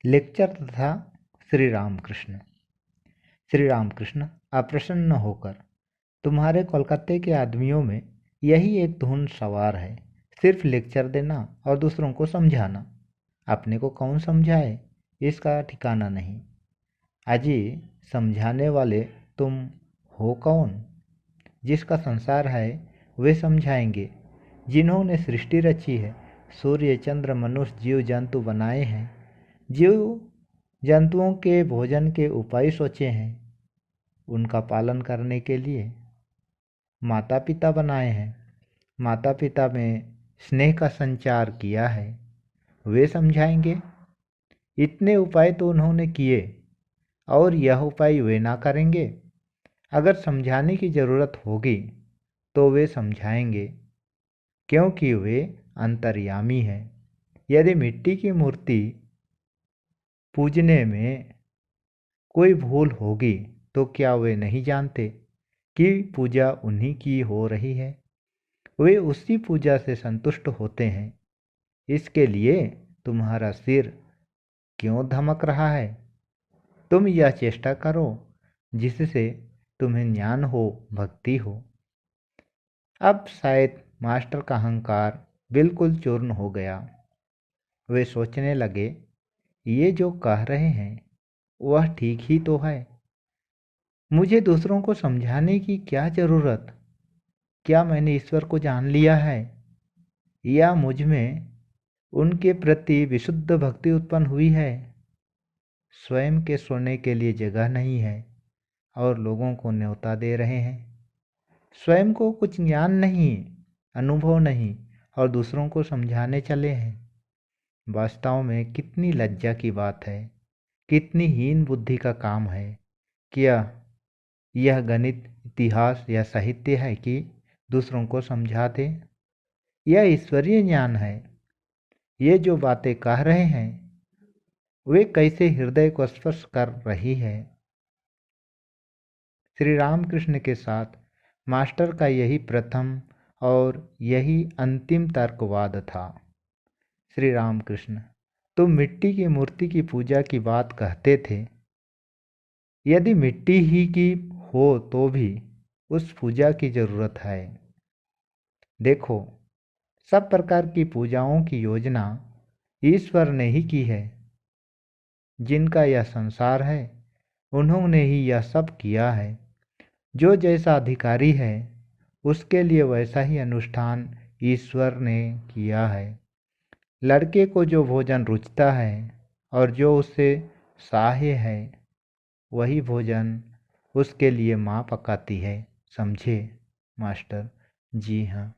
Lecture तथा श्री रामकृष्ण। श्री रामकृष्ण, अप्रसन्न होकर तुम्हारे कोलकाते के आदमियों में यही एक धुन सवार है, सिर्फ लेक्चर देना और दूसरों को समझाना। अपने को कौन समझाए इसका ठिकाना नहीं। अजी, समझाने वाले तुम हो कौन? जिसका संसार है वे समझाएंगे। जिन्होंने सृष्टि रची है, सूर्य चंद्र मनुष्य जीव जंतु बनाए हैं, जीव जंतुओं के भोजन के उपाय सोचे हैं, उनका पालन करने के लिए माता पिता बनाए हैं, माता पिता में स्नेह का संचार किया है, वे समझाएंगे। इतने उपाय तो उन्होंने किए और यह उपाय वे ना करेंगे। अगर समझाने की ज़रूरत होगी तो वे समझाएंगे, क्योंकि वे अंतर्यामी हैं। यदि मिट्टी की मूर्ति पूजने में कोई भूल होगी तो क्या वे नहीं जानते कि पूजा उन्हीं की हो रही है? वे उसी पूजा से संतुष्ट होते हैं। इसके लिए तुम्हारा सिर क्यों धमक रहा है? तुम यह चेष्टा करो जिससे तुम्हें ज्ञान हो, भक्ति हो। अब शायद मास्टर का अहंकार बिल्कुल चूर्ण हो गया। वे सोचने लगे, ये जो कह रहे हैं वह ठीक ही तो है। मुझे दूसरों को समझाने की क्या ज़रूरत? क्या मैंने ईश्वर को जान लिया है, या मुझ में उनके प्रति विशुद्ध भक्ति उत्पन्न हुई है? स्वयं के सोने के लिए जगह नहीं है और लोगों को न्योता दे रहे हैं। स्वयं को कुछ ज्ञान नहीं, अनुभव नहीं, और दूसरों को समझाने चले हैं। वास्तव में कितनी लज्जा की बात है, कितनी हीन बुद्धि का काम है। क्या यह गणित, इतिहास या साहित्य है कि दूसरों को समझा दे? यह ईश्वरीय ज्ञान है। ये जो बातें कह रहे हैं वे कैसे हृदय को स्पर्श कर रही है। श्री रामकृष्ण के साथ मास्टर का यही प्रथम और यही अंतिम तर्कवाद था। श्री रामकृष्ण, तुम मिट्टी की मूर्ति की पूजा की बात कहते थे। यदि मिट्टी ही की हो तो भी उस पूजा की जरूरत है। देखो, सब प्रकार की पूजाओं की योजना ईश्वर ने ही की है। जिनका यह संसार है उन्होंने ही यह सब किया है। जो जैसा अधिकारी है उसके लिए वैसा ही अनुष्ठान ईश्वर ने किया है। लड़के को जो भोजन रुचता है और जो उससे साह्य है वही भोजन उसके लिए माँ पकाती है। समझे मास्टर? जी हाँ।